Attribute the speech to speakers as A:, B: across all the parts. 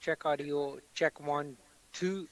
A: check audio, check one, two.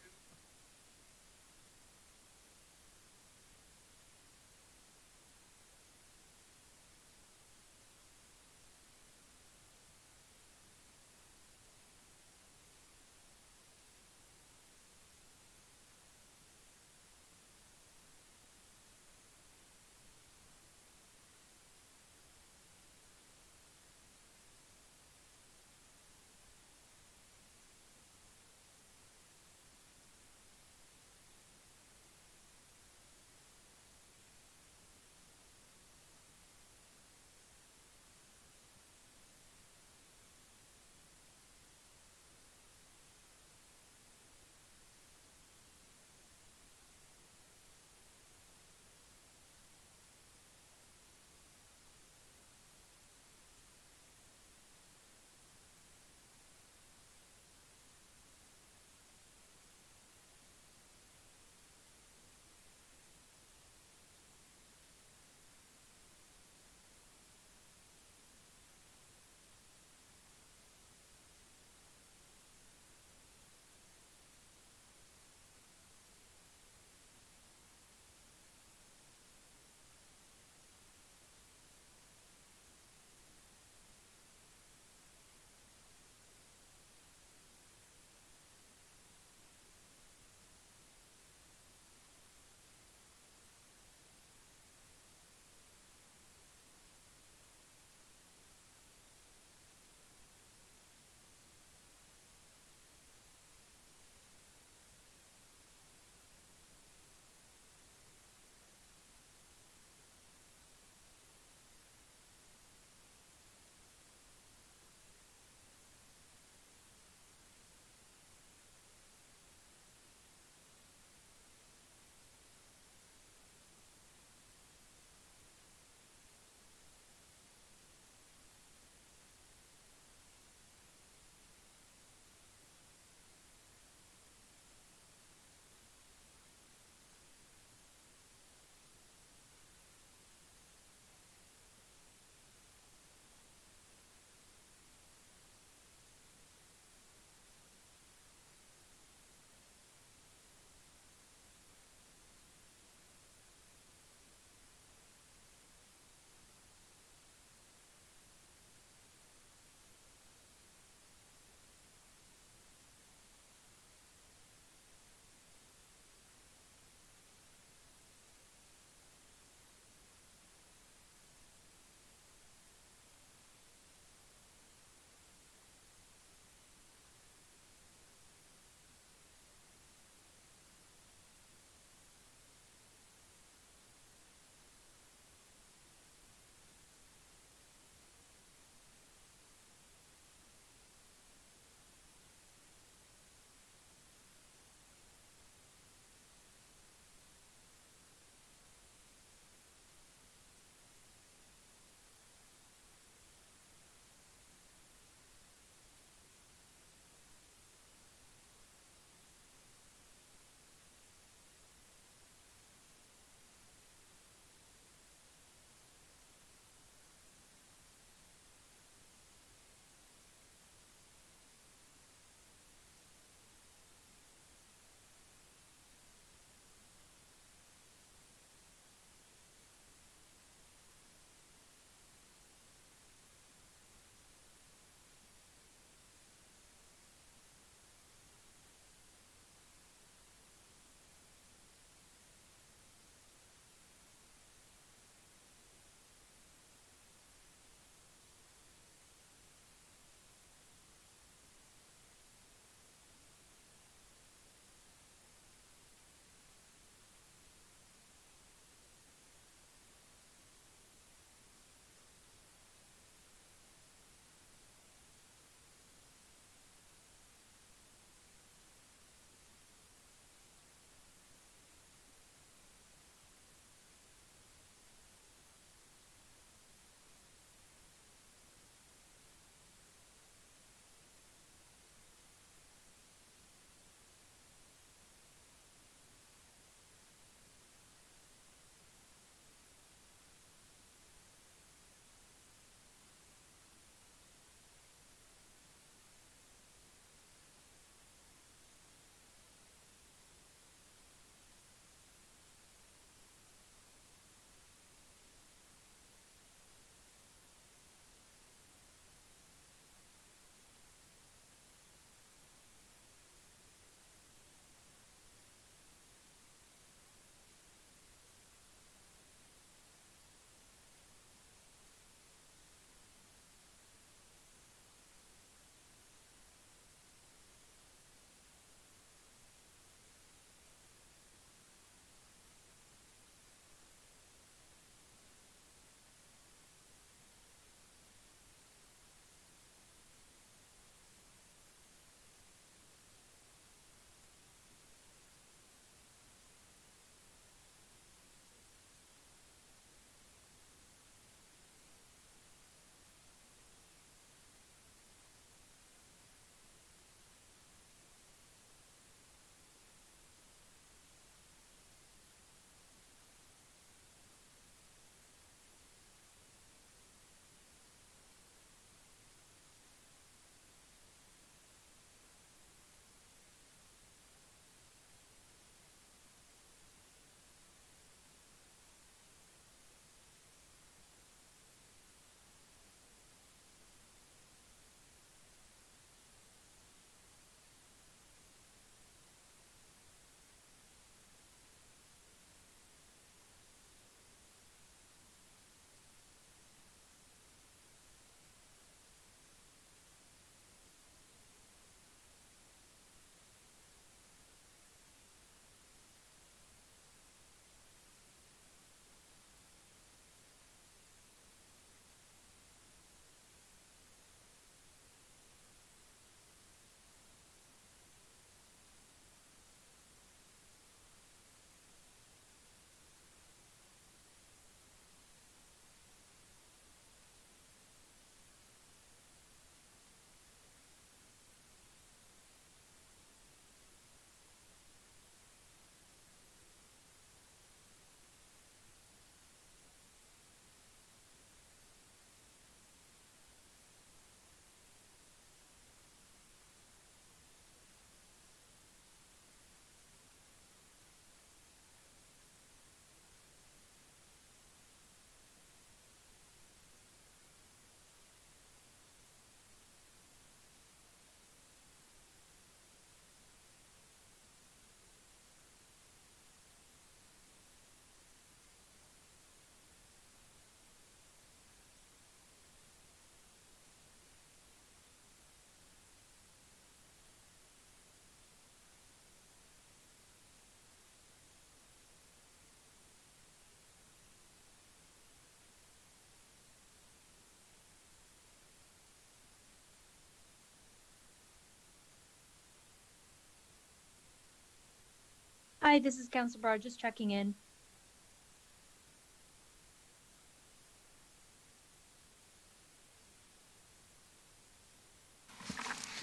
B: Hi, this is Councilor Barr, just checking in.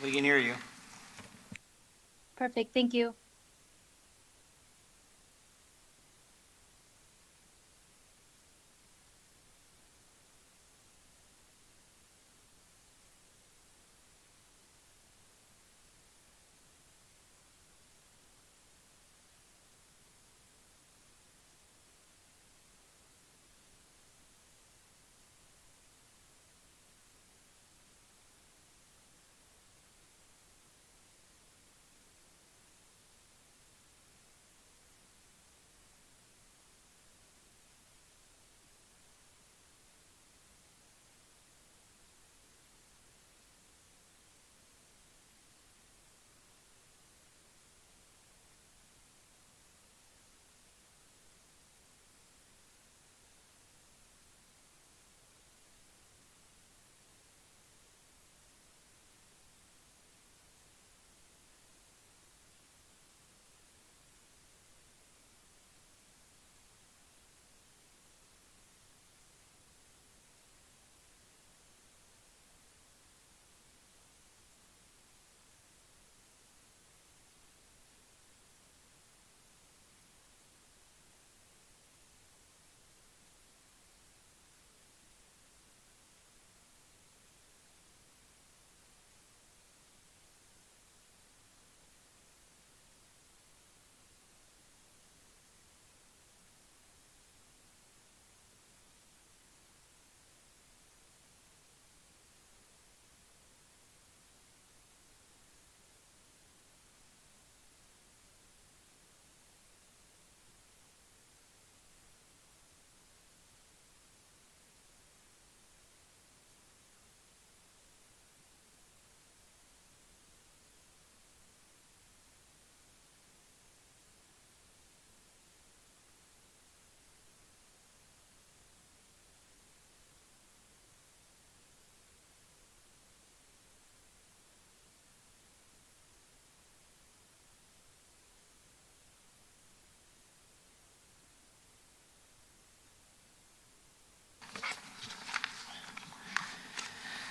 C: We can hear you.
B: Perfect, thank you.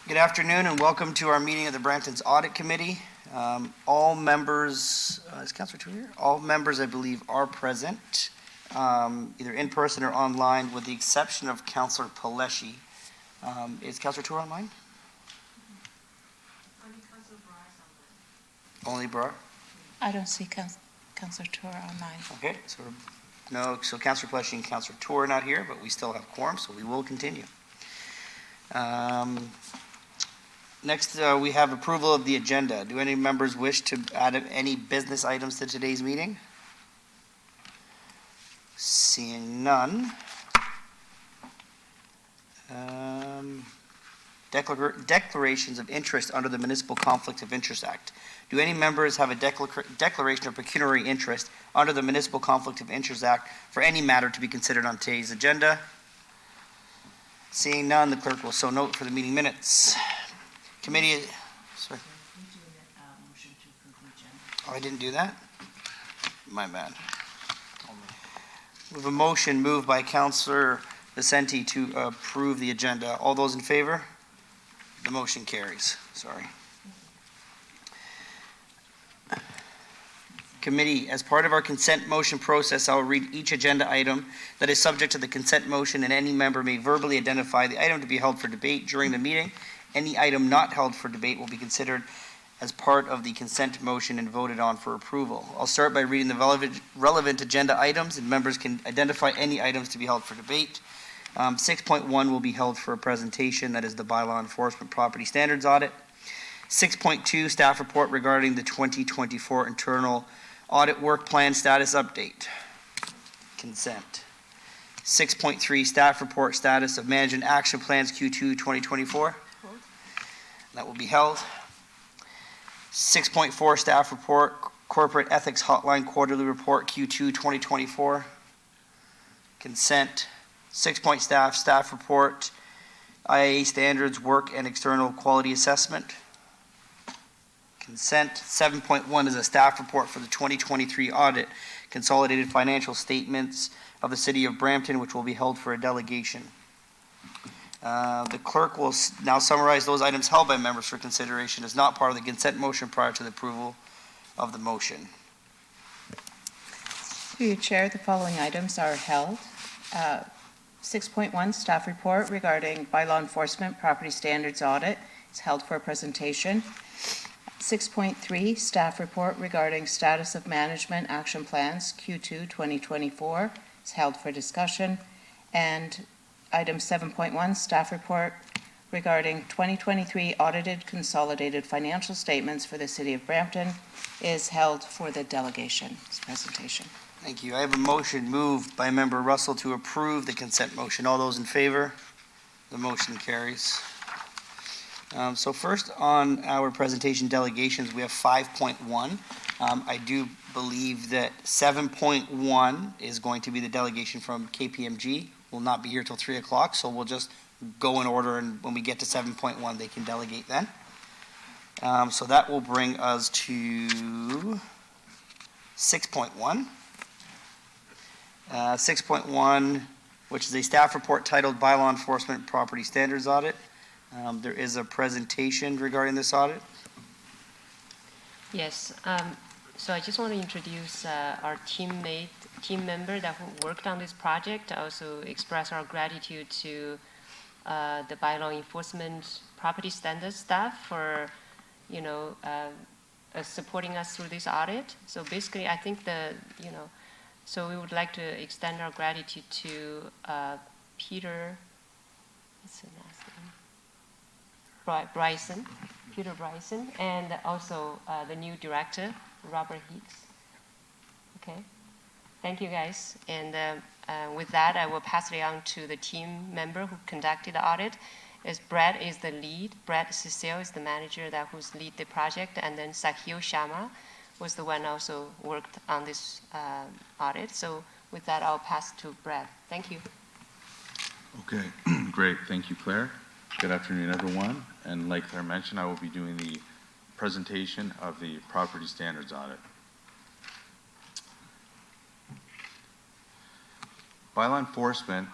C: Good afternoon and welcome to our meeting of the Brampton's Audit Committee. All members, is Councilor Tour here? All members, I believe, are present, either in person or online, with the exception of Councilor Paleshi. Is Councilor Tour online? Only Brar?
D: I don't see Councilor Tour online.
C: Okay, so no, so Councilor Paleshi and Councilor Tour are not here, but we still have quorum, so we will continue. Next, we have approval of the agenda. Do any members wish to add any business items to today's meeting? Seeing none. Declarations of interest under the Municipal Conflict of Interest Act. Do any members have a declaration of pecuniary interest under the Municipal Conflict of Interest Act for any matter to be considered on today's agenda? Seeing none, the clerk will so note for the meeting minutes. Committee, sorry. Oh, I didn't do that? My bad. We have a motion moved by Councilor Vicente to approve the agenda. All those in favor? The motion carries. Sorry. Committee, as part of our consent motion process, I will read each agenda item that is subject to the consent motion, and any member may verbally identify the item to be held for debate during the meeting. Any item not held for debate will be considered as part of the consent motion and voted on for approval. I'll start by reading the relevant agenda items, and members can identify any items to be held for debate. 6.1 will be held for a presentation, that is the bylaw enforcement property standards audit. 6.2, staff report regarding the 2024 internal audit work plan status update. Consent. 6.3, staff report status of management action plans Q2 2024. That will be held. 6.4, staff report, corporate ethics hotline quarterly report Q2 2024. Consent. 6. Staff report, IAA standards work and external quality assessment. Consent. 7.1 is a staff report for the 2023 audit consolidated financial statements of the City of Brampton, which will be held for a delegation. The clerk will now summarize those items held by members for consideration as not part of the consent motion prior to the approval of the motion.
D: Through your chair, the following items are held. 6.1, staff report regarding bylaw enforcement property standards audit is held for a presentation. 6.3, staff report regarding status of management action plans Q2 2024 is held for discussion. And item 7.1, staff report regarding 2023 audited consolidated financial statements for the City of Brampton is held for the delegation's presentation.
C: Thank you. I have a motion moved by Member Russell to approve the consent motion. All those in favor? The motion carries. So first on our presentation delegations, we have 5.1. I do believe that 7.1 is going to be the delegation from KPMG. Will not be here till 3 o'clock, so we'll just go in order, and when we get to 7.1, they can delegate then. So that will bring us to 6.1. 6.1, which is a staff report titled Bylaw Enforcement Property Standards Audit. There is a presentation regarding this audit.
E: Yes, so I just want to introduce our team member that who worked on this project. I also express our gratitude to the bylaw enforcement property standards staff for, supporting us through this audit. So basically, I think so we would like to extend our gratitude to Peter, what's his last name? Peter Bryson, and also the new director, Robert Hicks. Okay, thank you guys. And with that, I will pass it on to the team member who conducted the audit. Brad is the lead. Brad Cecile is the manager who's lead the project, and then Sahil Sharma was the one also worked on this audit. So with that, I'll pass to Brad. Thank you.
F: Okay, great. Thank you, Claire. Good afternoon, everyone. And like Claire mentioned, I will be doing the presentation of the property standards audit. Bylaw enforcement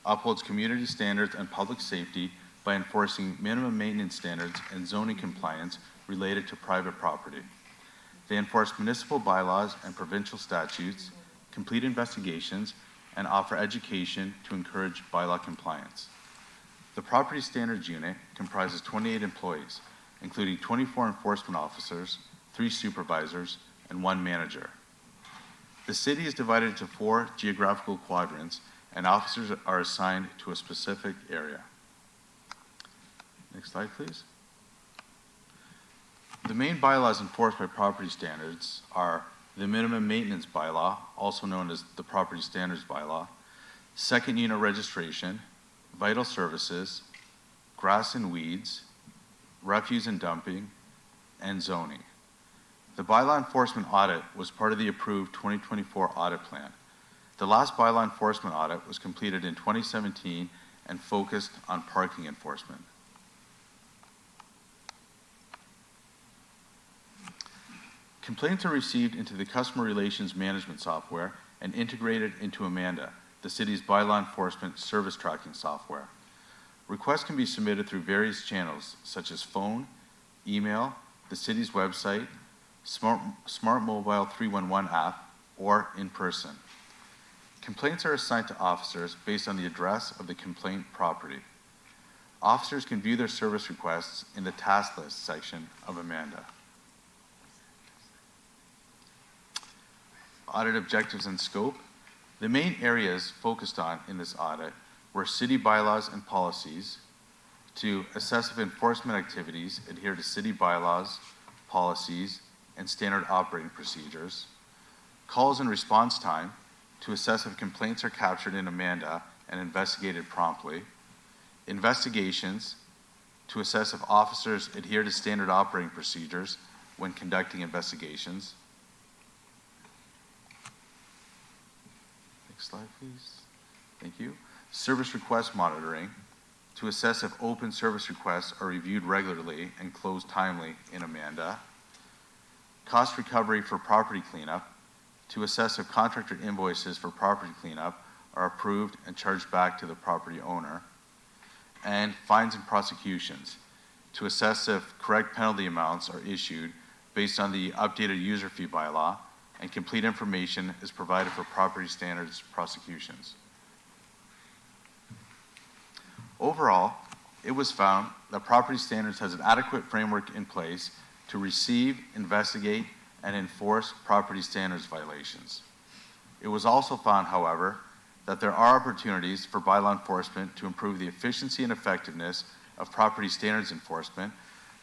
F: upholds community standards and public safety by enforcing minimum maintenance standards and zoning compliance related to private property. They enforce municipal bylaws and provincial statutes, complete investigations, and offer education to encourage bylaw compliance. The Property Standards Unit comprises 28 employees, including 24 enforcement officers, 3 supervisors, and 1 manager. The city is divided into 4 geographical quadrants, and officers are assigned to a specific area. Next slide, please. The main bylaws enforced by property standards are the minimum maintenance bylaw, also known as the property standards bylaw, second unit registration, vital services, grass and weeds, refuse and dumping, and zoning. The bylaw enforcement audit was part of the approved 2024 audit plan. The last bylaw enforcement audit was completed in 2017 and focused on parking enforcement. Complaints are received into the Customer Relations Management software and integrated into Amanda, the city's bylaw enforcement service tracking software. Requests can be submitted through various channels such as phone, email, the city's website, Smart Mobile 311 app, or in person. Complaints are assigned to officers based on the address of the complaint property. Officers can view their service requests in the task list section of Amanda. Audit objectives and scope. The main areas focused on in this audit were city bylaws and policies, to assess if enforcement activities adhere to city bylaws, policies, and standard operating procedures, calls and response time, to assess if complaints are captured in Amanda and investigated promptly, investigations, to assess if officers adhere to standard operating procedures when conducting investigations. Next slide, please. Thank you. Service request monitoring, to assess if open service requests are reviewed regularly and closed timely in Amanda. Cost recovery for property cleanup, to assess if contractor invoices for property cleanup are approved and charged back to the property owner, and fines and prosecutions, to assess if correct penalty amounts are issued based on the updated user fee bylaw, and complete information is provided for property standards prosecutions. Overall, it was found that property standards has an adequate framework in place to receive, investigate, and enforce property standards violations. It was also found, however, that there are opportunities for bylaw enforcement to improve the efficiency and effectiveness of property standards enforcement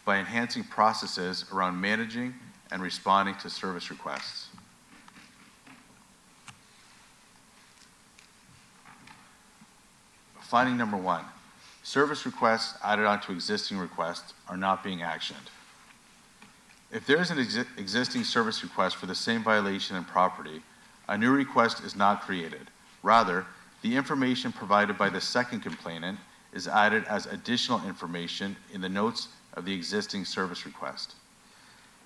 F: by enhancing processes around managing and responding to service requests. Finding number 1, service requests added onto existing requests are not being actioned. If there is an existing service request for the same violation and property, a new request is not created. Rather, the information provided by the second complainant is added as additional information in the notes of the existing service request.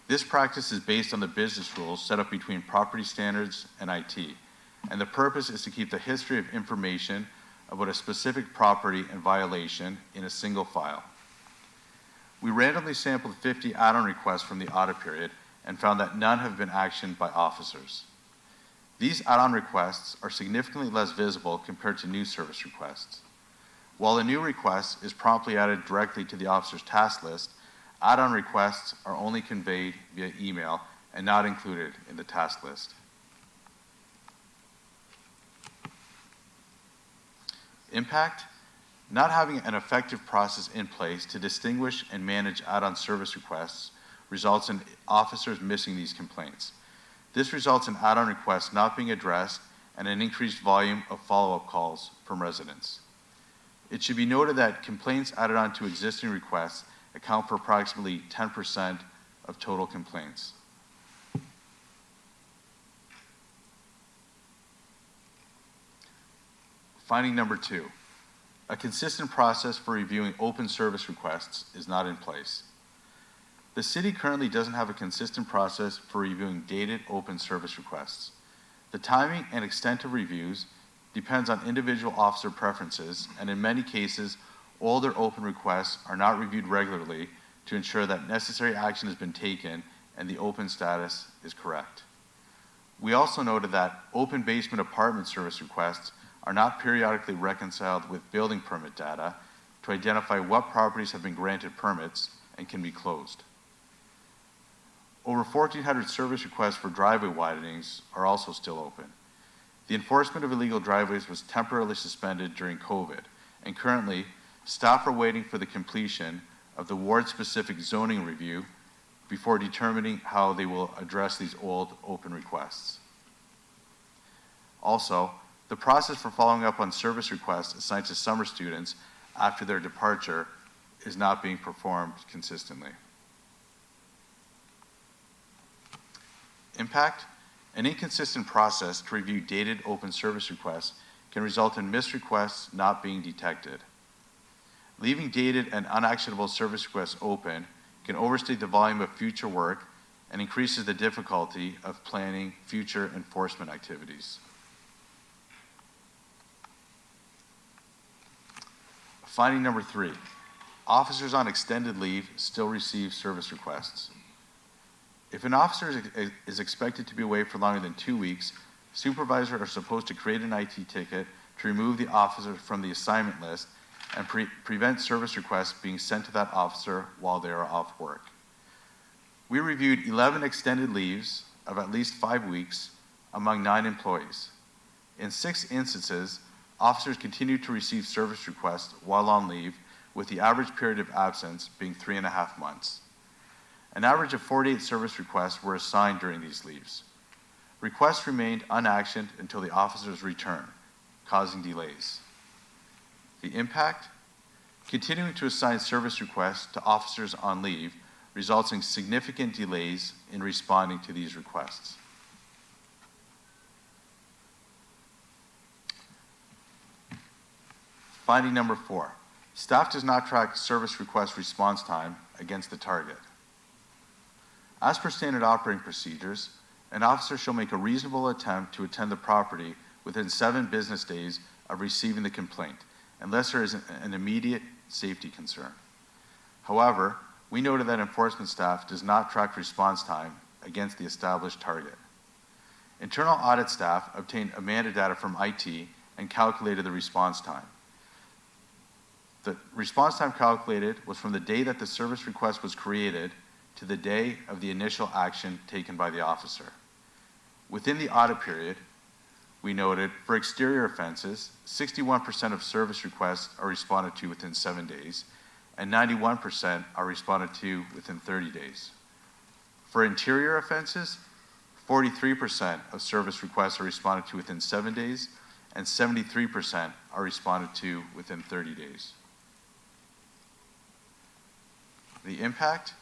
F: This practice is based on the business rules set up between property standards and IT, and the purpose is to keep the history of information about a specific property and violation in a single file. We randomly sampled 50 add-on requests from the audit period and found that none have been actioned by officers. These add-on requests are significantly less visible compared to new service requests. While a new request is promptly added directly to the officer's task list, add-on requests are only conveyed via email and not included in the task list. Impact: not having an effective process in place to distinguish and manage add-on service requests results in officers missing these complaints. This results in add-on requests not being addressed and an increased volume of follow-up calls from residents. It should be noted that complaints added on to existing requests account for approximately 10% of total complaints. Finding number 2, a consistent process for reviewing open service requests is not in place. The city currently doesn't have a consistent process for reviewing dated open service requests. The timing and extent of reviews depends on individual officer preferences, and in many cases, older open requests are not reviewed regularly to ensure that necessary action has been taken and the open status is correct. We also noted that open basement apartment service requests are not periodically reconciled with building permit data to identify what properties have been granted permits and can be closed. Over 1,400 service requests for driveway widenings are also still open. The enforcement of illegal driveways was temporarily suspended during COVID, and currently, staff are waiting for the completion of the ward-specific zoning review before determining how they will address these old open requests. Also, the process for following up on service requests assigned to summer students after their departure is not being performed consistently. Impact: an inconsistent process to review dated open service requests can result in missed requests not being detected. Leaving dated and unactionable service requests open can overstate the volume of future work and increases the difficulty of planning future enforcement activities. Finding number 3, officers on extended leave still receive service requests. If an officer is expected to be away for longer than 2 weeks, supervisors are supposed to create an IT ticket to remove the officer from the assignment list and prevent service requests being sent to that officer while they are off work. We reviewed 11 extended leaves of at least 5 weeks among 9 employees. In 6 instances, officers continued to receive service requests while on leave, with the average period of absence being 3.5 months. An average of 48 service requests were assigned during these leaves. Requests remained unactioned until the officer's return, causing delays. The impact: continuing to assign service requests to officers on leave results in significant delays in responding to these requests. Finding number 4, staff does not track service request response time against the target. As per standard operating procedures, an officer shall make a reasonable attempt to attend the property within 7 business days of receiving the complaint, unless there is an immediate safety concern. However, we noted that enforcement staff does not track response time against the established target. Internal audit staff obtained amended data from IT and calculated the response time. The response time calculated was from the day that the service request was created to the day of the initial action taken by the officer. Within the audit period, we noted for exterior offenses, 61% of service requests are responded to within 7 days, and 91% are responded to within 30 days. For interior offenses, 43% of service requests are responded to within 7 days, and 73% are responded to within 30 days. The impact: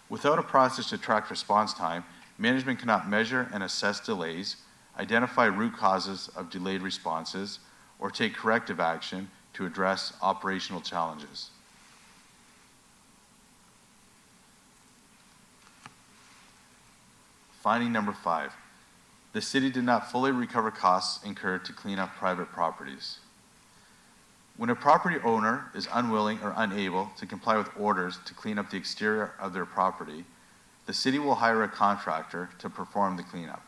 F: without a process to track response time, management cannot measure and assess delays, identify root causes of delayed responses, or take corrective action to address operational challenges. Finding number 5, the city did not fully recover costs incurred to clean up private properties. When a property owner is unwilling or unable to comply with orders to clean up the exterior of their property, the city will hire a contractor to perform the cleanup.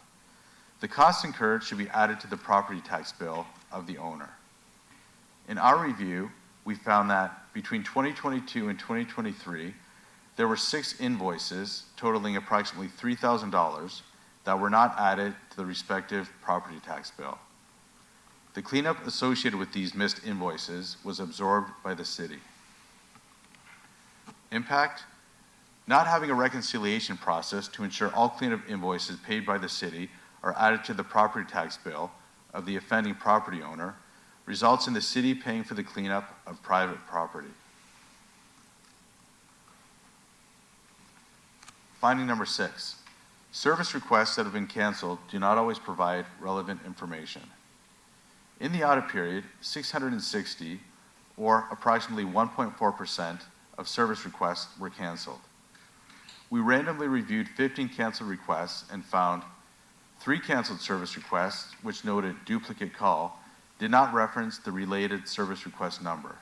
F: The costs incurred should be added to the property tax bill of the owner. In our review, we found that between 2022 and 2023, there were 6 invoices totaling approximately $3,000 that were not added to the respective property tax bill. The cleanup associated with these missed invoices was absorbed by the city. Impact: not having a reconciliation process to ensure all cleanup invoices paid by the city are added to the property tax bill of the offending property owner results in the city paying for the cleanup of private property. Finding number 6, service requests that have been canceled do not always provide relevant information. In the audit period, 660, or approximately 1.4% of service requests were canceled. We randomly reviewed 15 canceled requests and found 3 canceled service requests, which noted duplicate call, did not reference the related service request number.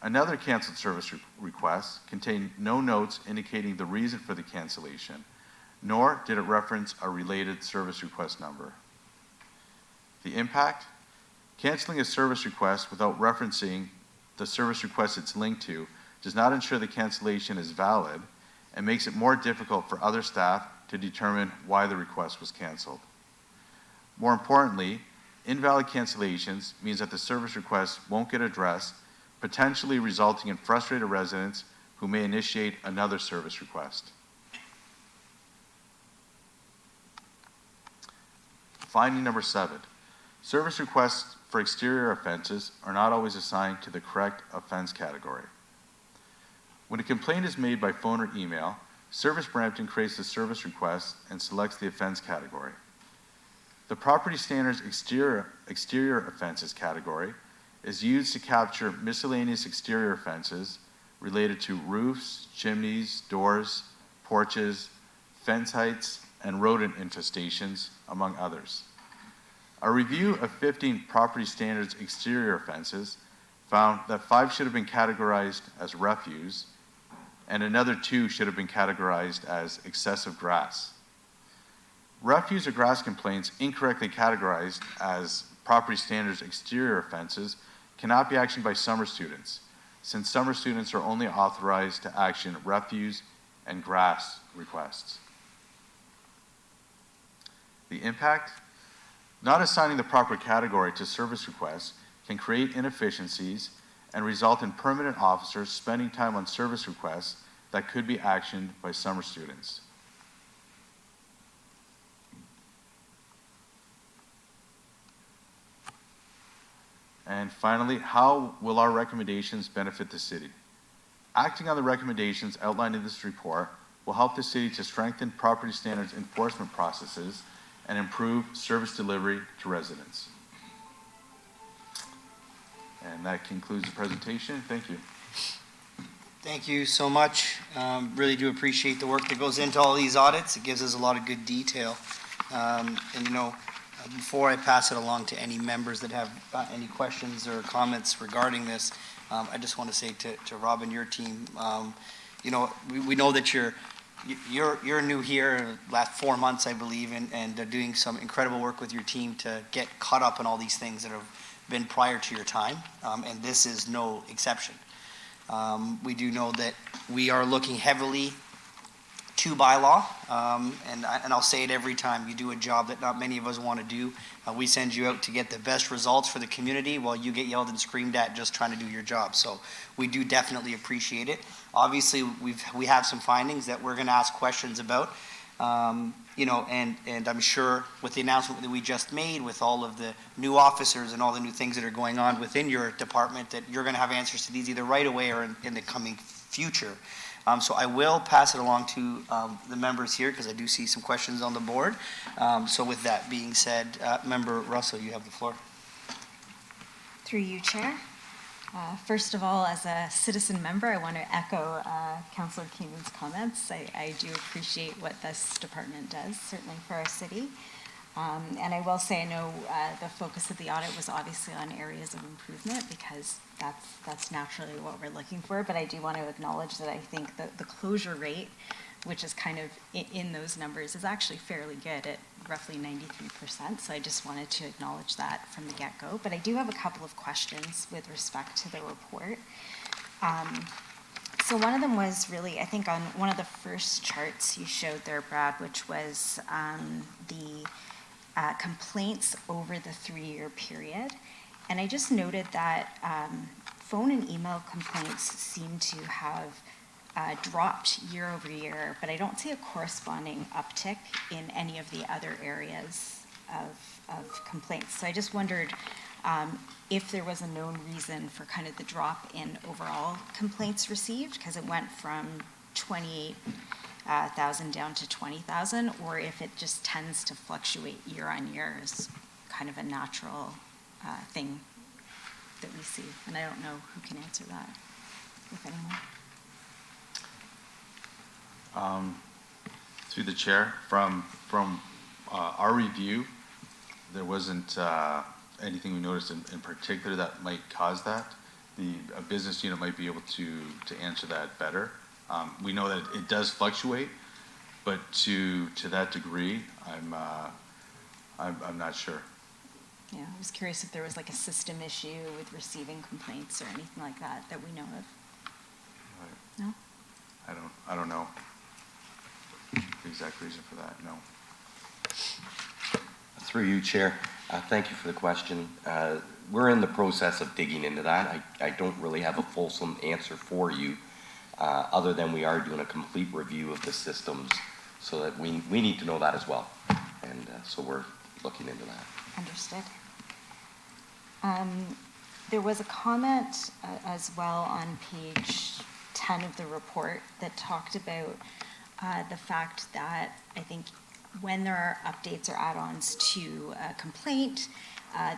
F: Another canceled service request contained no notes indicating the reason for the cancellation, nor did it reference a related service request number. The impact: canceling a service request without referencing the service request it's linked to does not ensure the cancellation is valid and makes it more difficult for other staff to determine why the request was canceled. More importantly, invalid cancellations means that the service request won't get addressed, potentially resulting in frustrated residents who may initiate another service request. Finding number 7, service requests for exterior offenses are not always assigned to the correct offense category. When a complaint is made by phone or email, Service Brampton creates the service request and selects the offense category. The Property Standards exterior offenses category is used to capture miscellaneous exterior offenses related to roofs, chimneys, doors, porches, fence heights, and rodent infestations, among others. A review of 15 Property Standards exterior offenses found that 5 should have been categorized as refuse, and another 2 should have been categorized as excessive grass. Refuse or grass complaints incorrectly categorized as Property Standards exterior offenses cannot be actioned by summer students, since summer students are only authorized to action refuse and grass requests. The impact: not assigning the proper category to service requests can create inefficiencies and result in permanent officers spending time on service requests that could be actioned by summer students. And finally, how will our recommendations benefit the city? Acting on the recommendations outlined in this report will help the city to strengthen property standards enforcement processes and improve service delivery to residents. And that concludes the presentation. Thank you.
C: Thank you so much. Really do appreciate the work that goes into all these audits. It gives us a lot of good detail. And before I pass it along to any members that have any questions or comments regarding this, I just want to say to Rob and your team, we know that you're new here, last 4 months, I believe, and doing some incredible work with your team to get caught up on all these things that have been prior to your time, and this is no exception. We do know that we are looking heavily to bylaw, and I'll say it every time, you do a job that not many of us want to do. We send you out to get the best results for the community while you get yelled and screamed at just trying to do your job. So we do definitely appreciate it. Obviously, we have some findings that we're going to ask questions about. And I'm sure with the announcement that we just made, with all of the new officers and all the new things that are going on within your department, that you're going to have answers to these either right away or in the coming future. So I will pass it along to the members here because I do see some questions on the board. So with that being said, Member Russell, you have the floor.
G: Through you, Chair. First of all, as a citizen member, I want to echo Councillor Keenan's comments. I do appreciate what this department does, certainly for our city. And I will say, I know the focus of the audit was obviously on areas of improvement because that's naturally what we're looking for. But I do want to acknowledge that I think that the closure rate, which is kind of in those numbers, is actually fairly good at roughly 93%. So I just wanted to acknowledge that from the get-go. But I do have a couple of questions with respect to the report. So one of them was really, I think on one of the first charts you showed there, Brad, which was the complaints over the 3-year period. And I just noted that phone and email complaints seem to have dropped year over year, but I don't see a corresponding uptick in any of the other areas of complaints. So I just wondered if there was a known reason for kind of the drop in overall complaints received, because it went from 28,000 down to 20,000, or if it just tends to fluctuate year on year as kind of a natural thing that we see. And I don't know who can answer that, if anyone.
F: Through the chair, from our review, there wasn't anything we noticed in particular that might cause that. A business unit might be able to answer that better. We know that it does fluctuate, but to that degree, I'm not sure.
G: Yeah, I was curious if there was like a system issue with receiving complaints or anything like that that we know of.
F: Right.
G: No?
F: I don't know the exact reason for that, no.
H: Through you, Chair. Thank you for the question. We're in the process of digging into that. I don't really have a fulsome answer for you, other than we are doing a complete review of the systems, so that we need to know that as well. And so we're looking into that.
G: Understood. There was a comment as well on page 10 of the report that talked about the fact that I think when there are updates or add-ons to a complaint,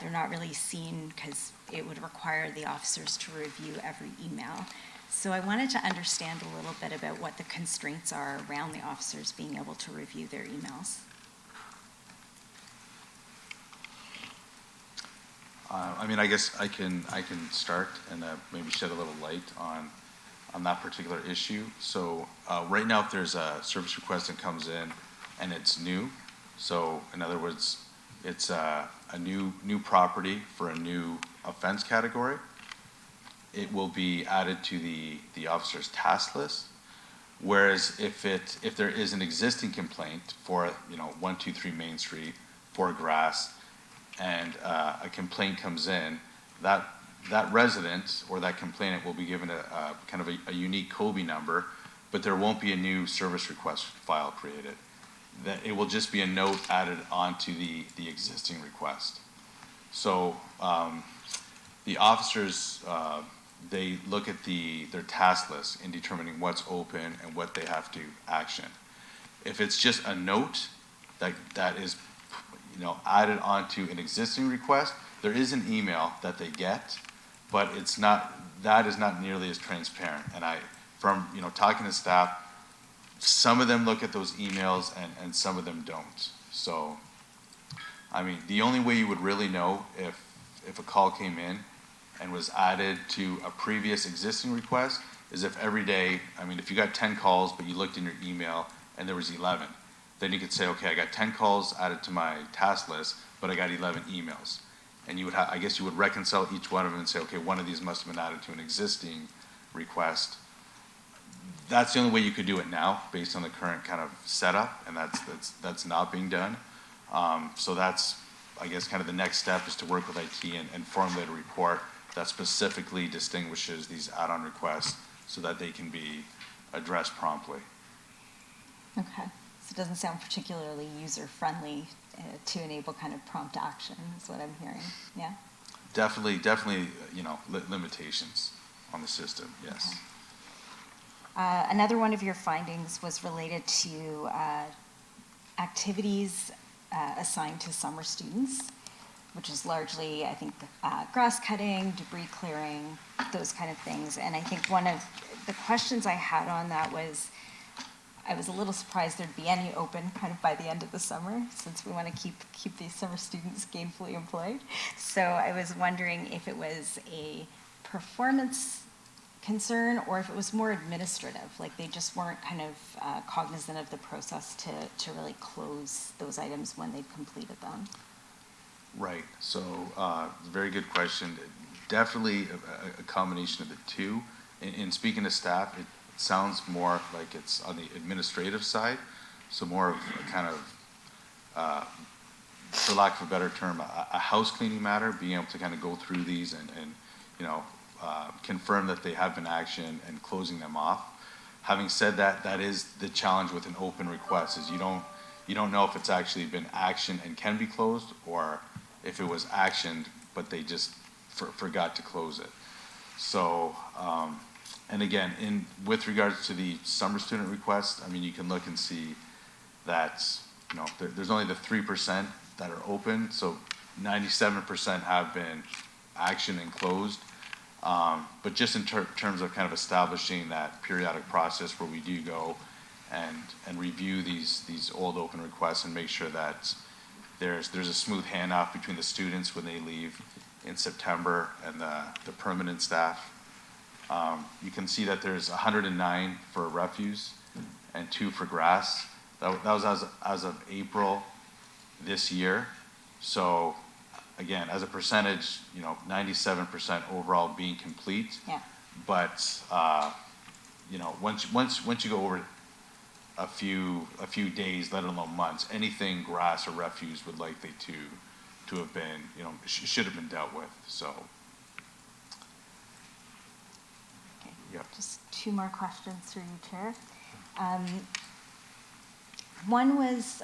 G: they're not really seen because it would require the officers to review every email. So I wanted to understand a little bit about what the constraints are around the officers being able to review their emails.
F: I guess I can start and maybe shed a little light on that particular issue. So right now, if there's a service request that comes in and it's new, so in other words, it's a new property for a new offense category, it will be added to the officer's task list. Whereas if there is an existing complaint for 123 Main Street for grass, and a complaint comes in, that resident or that complainant will be given a kind of a unique COBE number, but there won't be a new service request file created. That it will just be a note added onto the existing request. So the officers, they look at their task list in determining what's open and what they have to action. If it's just a note that is added onto an existing request, there is an email that they get, but that is not nearly as transparent. And from, talking to staff, some of them look at those emails and some of them don't. So, I mean, the only way you would really know if a call came in and was added to a previous existing request is if every day, I mean, if you got 10 calls, but you looked in your email and there was 11, then you could say, okay, I got 10 calls added to my task list, but I got 11 emails. And you would I guess you would reconcile each one of them and say, okay, one of these must have been added to an existing request. That's the only way you could do it now, based on the current kind of setup, and that's not being done. So that's, I guess, kind of the next step is to work with IT and formulate a report that specifically distinguishes these add-on requests so that they can be addressed promptly.
G: Okay, so it doesn't sound particularly user-friendly to enable kind of prompt action, is what I'm hearing, yeah?
F: Definitely, limitations on the system, yes.
G: Okay. Another one of your findings was related to activities assigned to summer students, which is largely, I think, grass cutting, debris clearing, those kind of things. And I think one of the questions I had on that was, I was a little surprised there'd be any open kind of by the end of the summer, since we want to keep these summer students gainfully employed. So I was wondering if it was a performance concern or if it was more administrative, like they just weren't kind of cognizant of the process to really close those items when they'd completed them.
F: Right, so very good question. Definitely a combination of the two. In speaking to staff, it sounds more like it's on the administrative side, so more of a kind of, for lack of a better term, a house cleaning matter, being able to kind of go through these and confirm that they have been actioned and closing them off. Having said that, that is the challenge with an open request, is you don't know if it's actually been actioned and can be closed, or if it was actioned but they just forgot to close it. So, and again, with regards to the summer student request, I mean, you can look and see that there's only the 3% that are open, so 97% have been actioned and closed. But just in terms of kind of establishing that periodic process where we do go and review these old open requests and make sure that there's a smooth handoff between the students when they leave in September and the permanent staff. You can see that there's 109 for refuse and 2 for grass. That was as of April this year. So again, as a percentage, 97% overall being complete.
G: Yeah.
F: But once you go over a few days, let alone months, anything grass or refuse would likely to have been, should have been dealt with. So.
G: Okay.
F: Yep.
G: Just 2 more questions through you, Chair. One was,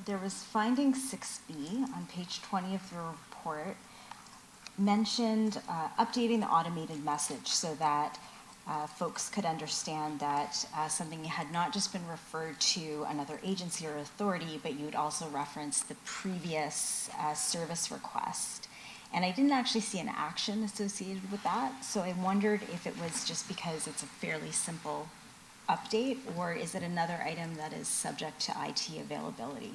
G: there was finding 6B on page 20 of the report, mentioned updating the automated message so that folks could understand that something had not just been referred to another agency or authority, but you would also reference the previous service request. And I didn't actually see an action associated with that, so I wondered if it was just because it's a fairly simple update, or is it another item that is subject to IT availability?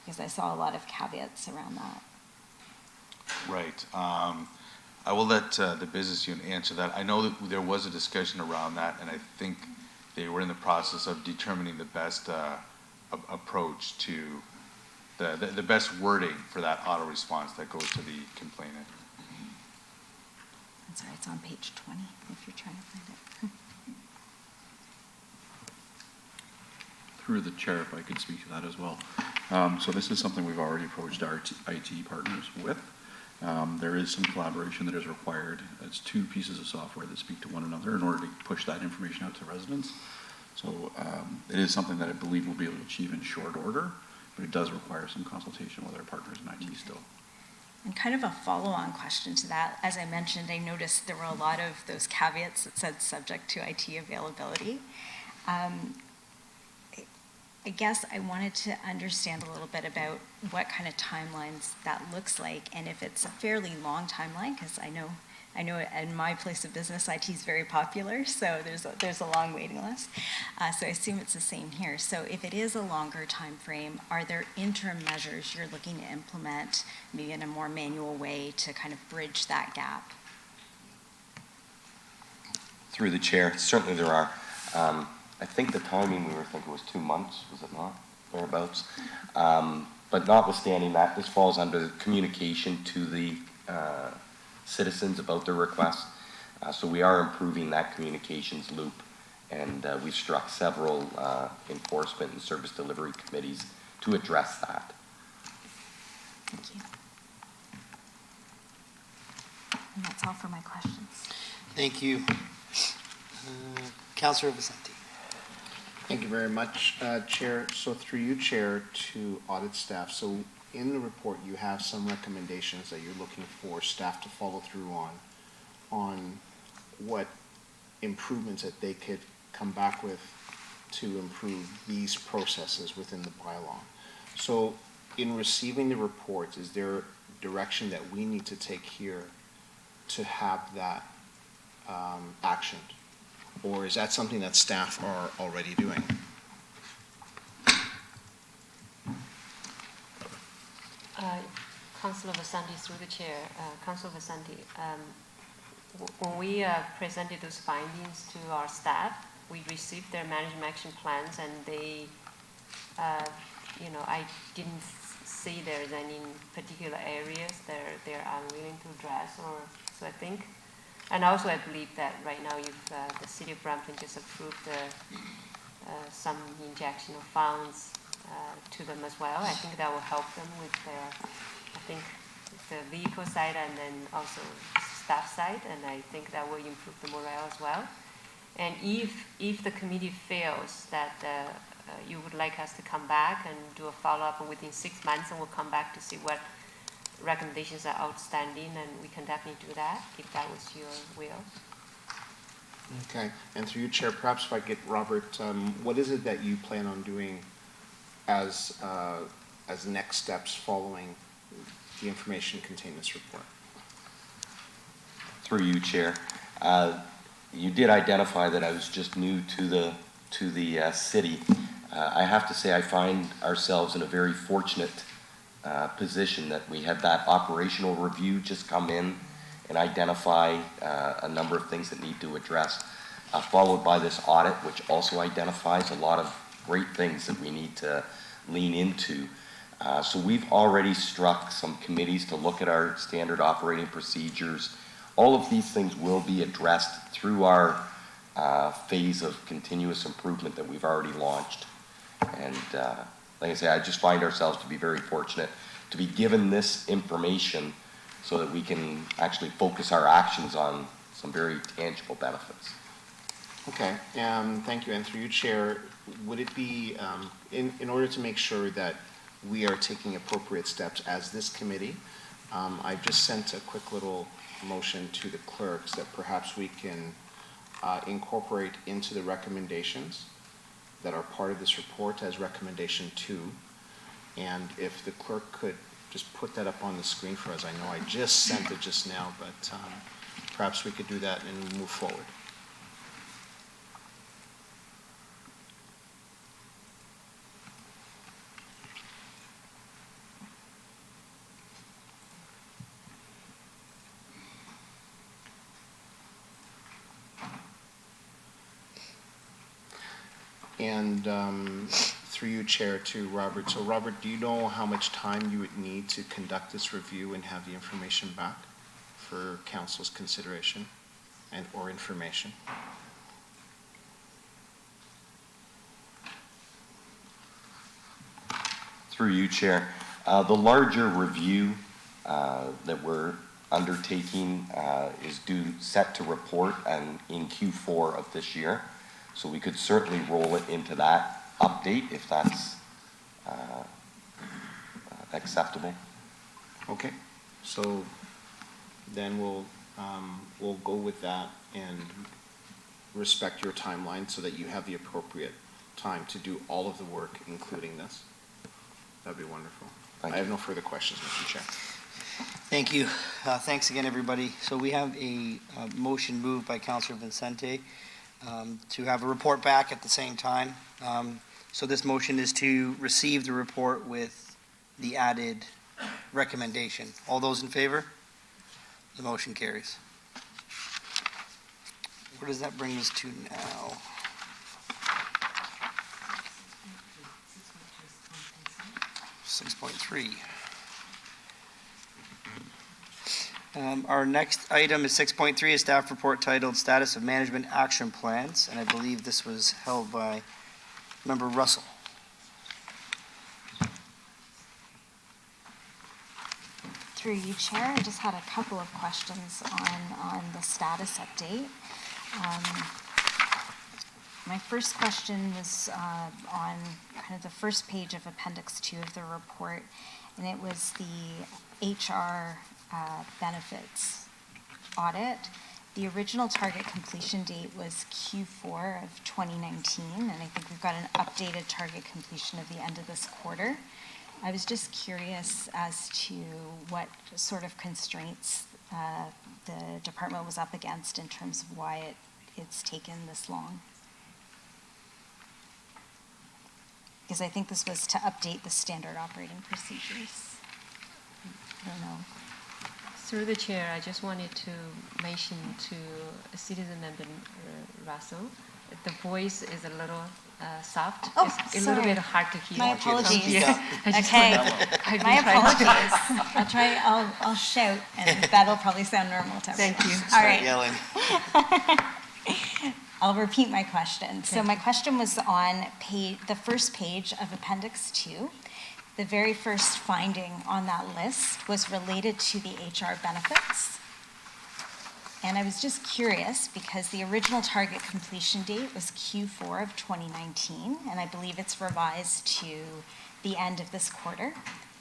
G: Because I saw a lot of caveats around that.
F: Right. I will let the business unit answer that. I know that there was a discussion around that, and I think they were in the process of determining the best approach to the best wording for that auto response that goes to the complainant.
G: I'm sorry, it's on page 20 if you're trying to find it.
I: Through the chair, if I could speak to that as well. So this is something we've already approached our IT partners with. There is some collaboration that is required. It's 2 pieces of software that speak to one another in order to push that information out to residents. So it is something that I believe we'll be able to achieve in short order, but it does require some consultation with our partners in IT still.
G: And kind of a follow-on question to that, as I mentioned, I noticed there were a lot of those caveats that said subject to IT availability. I guess I wanted to understand a little bit about what kind of timelines that looks like, and if it's a fairly long timeline, because I know I know in my place of business, IT is very popular, so there's a long waiting list. So I assume it's the same here. So if it is a longer time frame, are there interim measures you're looking to implement, maybe in a more manual way, to kind of bridge that gap?
H: Through the chair, certainly there are. I think the timing, we were thinking was 2 months, was it not, thereabouts? But notwithstanding that, this falls under communication to the citizens about their requests. So we are improving that communications loop, and we've struck several enforcement and service delivery committees to address that.
G: Thank you. And that's all for my questions.
C: Thank you. Councillor Vicente.
J: Thank you very much, Chair. So through you, Chair, to audit staff. So in the report, you have some recommendations that you're looking for staff to follow through on what improvements that they could come back with to improve these processes within the bylaw. So in receiving the reports, is there direction that we need to take here to have that actioned? Or is that something that staff are already doing?
E: Councillor Vicente, through the chair, Councillor Vicente, when we presented those findings to our staff, we received their management action plans, and they, I didn't see there's any particular areas they're unwilling to address, or so I think. And also, I believe that right now the City of Brampton just approved some injection of funds to them as well. I think that will help them with the vehicle side and then also staff side, and I think that will improve the morale as well. And if the committee feels that you would like us to come back and do a follow-up within 6 months, and we'll come back to see what recommendations are outstanding, and we can definitely do that if that was your will.
J: Okay, and through you, Chair, perhaps if I get Robert, what is it that you plan on doing as next steps following the information contained in this report?
H: Through you, Chair. You did identify that I was just new to the city. I have to say I find ourselves in a very fortunate position that we had that operational review just come in and identify a number of things that need to address, followed by this audit, which also identifies a lot of great things that we need to lean into. So we've already struck some committees to look at our standard operating procedures. All of these things will be addressed through our phase of continuous improvement that we've already launched. And like I say, I just find ourselves to be very fortunate to be given this information so that we can actually focus our actions on some very tangible benefits.
J: Okay, thank you. And through you, Chair, would it be, in order to make sure that we are taking appropriate steps as this committee, I've just sent a quick little motion to the clerks that perhaps we can incorporate into the recommendations that are part of this report as recommendation 2. And if the clerk could just put that up on the screen for us. I know I just sent it just now, but perhaps we could do that and move forward. And through you, Chair, to Robert. So Robert, do you know how much time you would need to conduct this review and have the information back for Council's consideration and or information?
H: Through you, Chair. The larger review that we're undertaking is set to report in Q4 of this year. So we could certainly roll it into that update if that's acceptable.
J: Okay, so then we'll go with that and respect your timeline so that you have the appropriate time to do all of the work, including this. That'd be wonderful. I have no further questions, Mr. Chair.
C: Thank you. Thanks again, everybody. So we have a motion moved by Councillor Vincente to have a report back at the same time. So this motion is to receive the report with the added recommendation. All those in favor? The motion carries. Where does that bring us to now? Six point three. Our next item is 6.3, a staff report titled Status of Management Action Plans, and I believe this was held by Member Russell.
G: Through you, Chair, I just had a couple of questions on the status update. My first question was on kind of the first page of Appendix 2 of the report, and it was the HR benefits audit. The original target completion date was Q4 of 2019, and I think we've got an updated target completion of the end of this quarter. I was just curious as to what sort of constraints the department was up against in terms of why it's taken this long. Because I think this was to update the standard operating procedures. I don't know.
E: Through the chair, I just wanted to mention to citizen member Russell, the voice is a little soft.
G: Oh,
E: it's a little bit hard to hear.
G: My apologies.
E: Okay.
G: My apologies. I'll shout, and that'll probably sound normal to everyone.
E: Thank you.
G: All
C: Start
G: right.
C: yelling.
G: I'll repeat my question. So my question was on the first page of Appendix 2. The very first finding on that list was related to the HR benefits. And I was just curious because the original target completion date was Q4 of 2019, and I believe it's revised to the end of this quarter.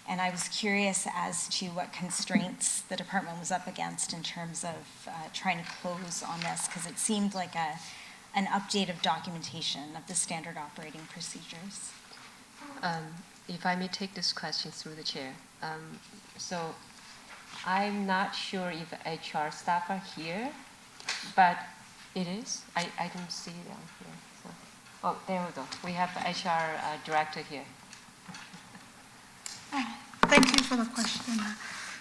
G: And I was curious as to what constraints the department was up against in terms of trying to close on this, because it seemed like an update of documentation of the standard operating procedures.
E: If I may take this question through the chair. So I'm not sure if HR staff are here, but it is. I don't see them here. So. Oh, there we go. We have the HR director here.
K: Thank you for the question.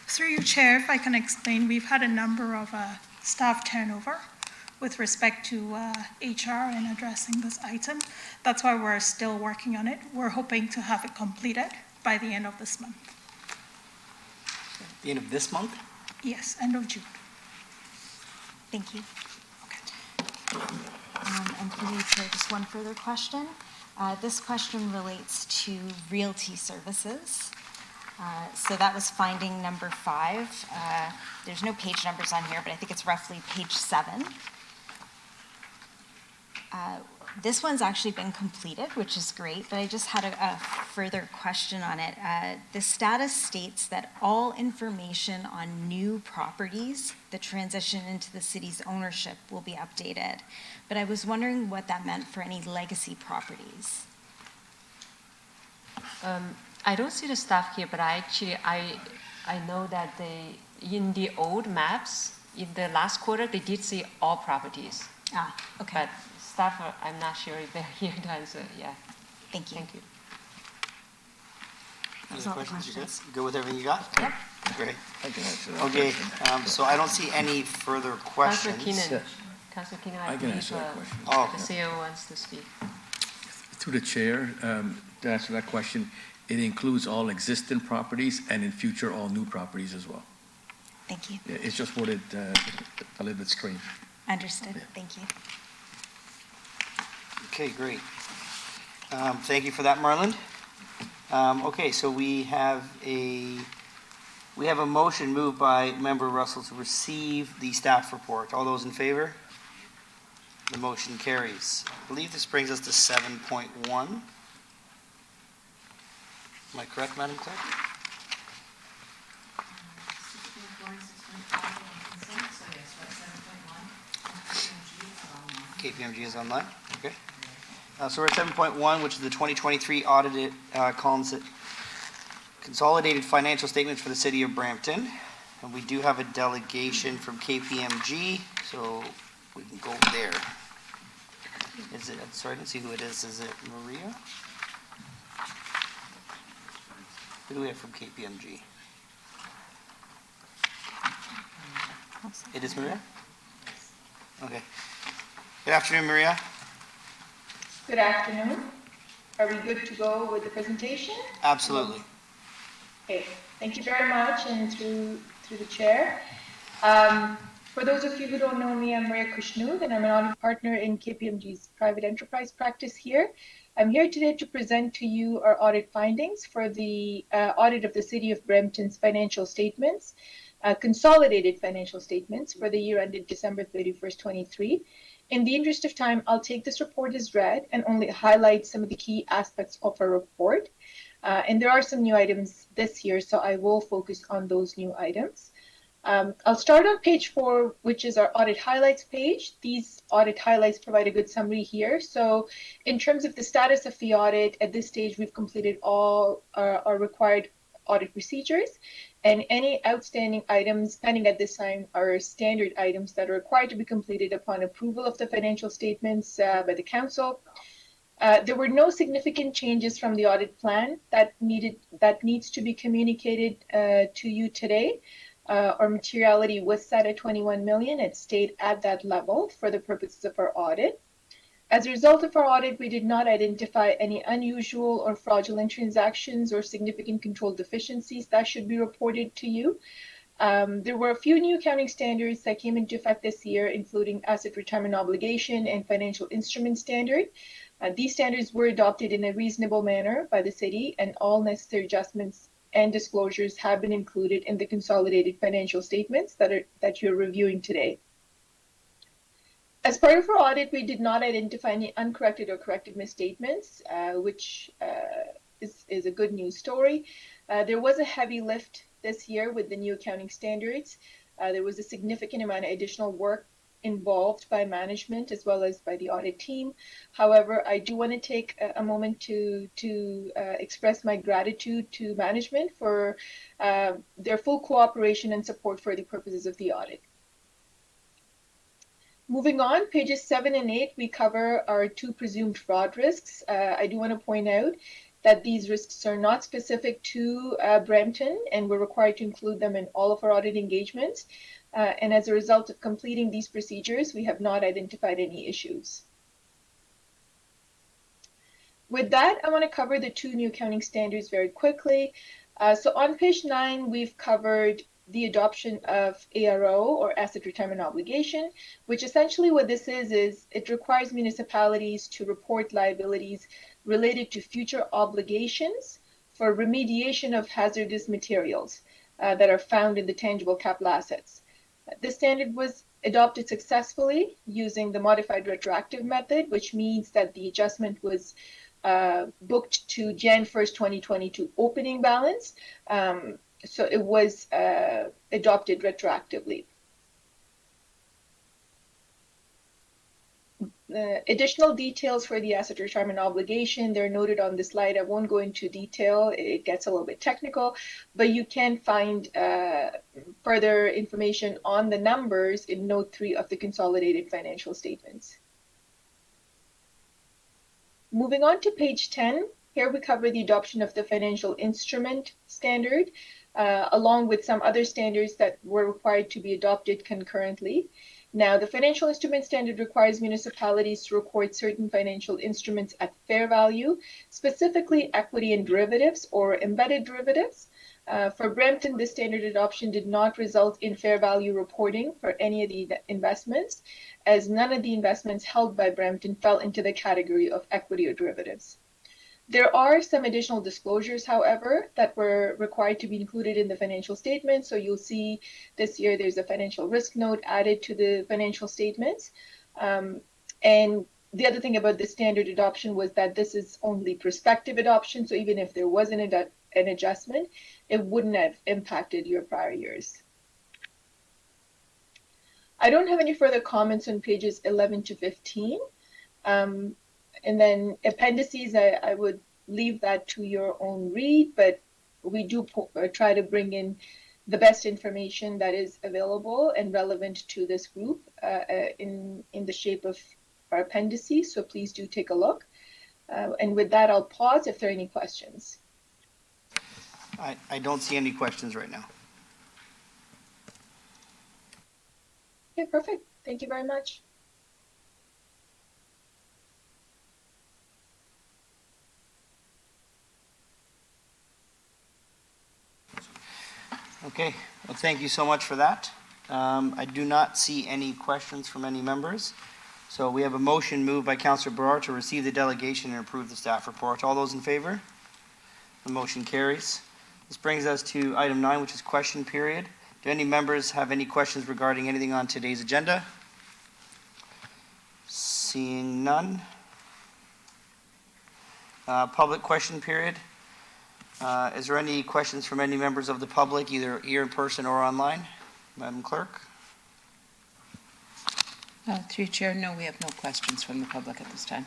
K: Through you, Chair, if I can explain, we've had a number of staff turnover with respect to HR and addressing this item. That's why we're still working on it. We're hoping to have it completed by the end of this month.
C: The end of this month?
K: Yes, end of June.
G: Thank you. And through you, Chair, just one further question. This question relates to realty services. So that was finding number 5. There's no page numbers on here, but I think it's roughly page 7. This one's actually been completed, which is great, but I just had a further question on it. The status states that all information on new properties that transition into the city's ownership will be updated. But I was wondering what that meant for any legacy properties.
E: I don't see the staff here, but I know that in the old maps, in the last quarter, they did see all properties.
G: Ah, okay.
E: But staff, I'm not sure if they're here to answer. Yeah.
G: Thank you.
E: Thank you.
G: That's
C: Other
G: all the
C: questions? You
G: questions.
C: good with everything you got?
G: Yep.
C: Great.
L: I can answer that.
C: Okay, so I don't see any further
E: Councillor
C: questions.
E: Keenan. Councillor Keenan, I
L: I can
E: believe
L: answer that question.
C: Oh,
E: the CEO wants to speak.
L: Through the chair, to answer that question, it includes all existing properties and in future, all new properties as well.
G: Thank you.
L: Yeah, it's just worded a little bit strange.
G: Understood.
L: Yeah.
G: Thank you.
C: okay, great. Thank you for that, Marlon. Okay, so we have a motion moved by Member Russell to receive the staff report. All those in favor? The motion carries. I believe this brings us to 7.1. Am I correct, Madam Clerk? KPMG is online, okay. So we're at 7.1, which is the 2023 audited consolidated financial statements for the city of Brampton. And we do have a delegation from KPMG, so we can go there. Is it, sorry, I didn't see who it is. Is it Maria? Who do we have from KPMG? It is Maria? Okay. Good afternoon, Maria.
M: Good afternoon. Are we good to go with the presentation?
C: Absolutely.
M: Okay, thank you very much, and through the chair. For those of you who don't know me, I'm Maria Kushnood, and I'm an audit partner in KPMG's private enterprise practice here. I'm here today to present to you our audit findings for the audit of the City of Brampton's financial statements, consolidated financial statements for the year ended December 31st, 23. In the interest of time, I'll take this report as read and only highlight some of the key aspects of our report. And there are some new items this year, so I will focus on those new items. I'll start on page 4, which is our audit highlights page. These audit highlights provide a good summary here. So in terms of the status of the audit, at this stage, we've completed all our required audit procedures, and any outstanding items pending at this time are standard items that are required to be completed upon approval of the financial statements by the council. There were no significant changes from the audit plan that needs to be communicated to you today. Our materiality was set at 21 million. It stayed at that level for the purposes of our audit. As a result of our audit, we did not identify any unusual or fraudulent transactions or significant control deficiencies that should be reported to you. There were a few new accounting standards that came into effect this year, including asset retirement obligation and financial instrument standard. These standards were adopted in a reasonable manner by the city, and all necessary adjustments and disclosures have been included in the consolidated financial statements that you're reviewing today. As part of our audit, we did not identify any uncorrected or corrected misstatements, which is a good news story. There was a heavy lift this year with the new accounting standards. There was a significant amount of additional work involved by management as well as by the audit team. However, I do want to take a moment to express my gratitude to management for their full cooperation and support for the purposes of the audit. Moving on, pages 7 and 8, we cover our 2 presumed fraud risks. I do want to point out that these risks are not specific to Brampton, and we're required to include them in all of our audit engagements. And as a result of completing these procedures, we have not identified any issues. With that, I want to cover the 2 new accounting standards very quickly. So on page 9, we've covered the adoption of ARO, or Asset Retirement Obligation, which essentially what this is it requires municipalities to report liabilities related to future obligations for remediation of hazardous materials that are found in the tangible capital assets. This standard was adopted successfully using the modified retroactive method, which means that the adjustment was booked to Jan 1st, 2022 opening balance. So it was adopted retroactively. Additional details for the asset retirement obligation, they're noted on the slide. I won't go into detail. It gets a little bit technical, but you can find further information on the numbers in note 3 of the consolidated financial statements. Moving on to page 10, here we cover the adoption of the financial instrument standard, along with some other standards that were required to be adopted concurrently. Now, the financial instrument standard requires municipalities to record certain financial instruments at fair value, specifically equity and derivatives or embedded derivatives. For Brampton, this standard adoption did not result in fair value reporting for any of the investments, as none of the investments held by Brampton fell into the category of equity or derivatives. There are some additional disclosures, however, that were required to be included in the financial statements. So you'll see this year there's a financial risk note added to the financial statements. And the other thing about the standard adoption was that this is only prospective adoption. So even if there was an adjustment, it wouldn't have impacted your prior years. I don't have any further comments on pages 11 to 15. And then appendices, I would leave that to your own read, but we do try to bring in the best information that is available and relevant to this group in the shape of our appendices, so please do take a look. And with that, I'll pause if there are any questions.
C: I don't see any questions right now.
M: Okay, perfect. Thank you very much.
C: Okay, well, thank you so much for that. I do not see any questions from any members. So we have a motion moved by Councillor Barr to receive the delegation and approve the staff report. All those in favor? The motion carries. This brings us to item 9, which is question period. Do any members have any questions regarding anything on today's agenda? Seeing none. Public question period. Is there any questions from any members of the public, either here in person or online? Madam Clerk?
D: Through Chair, no, we have no questions from the public at this time.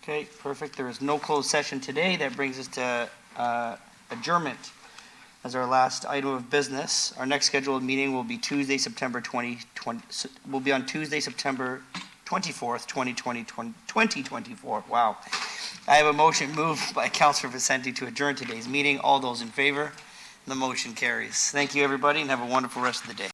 C: Okay, perfect. There is no closed session today. That brings us to adjournment as our last item of business. Our next scheduled meeting will be Tuesday, September 2020. Will be on Tuesday, September 24th, 2024. Wow. I have a motion moved by Councillor Vicente to adjourn today's meeting. All those in favor? The motion carries. Thank you, everybody, and have a wonderful rest of the day.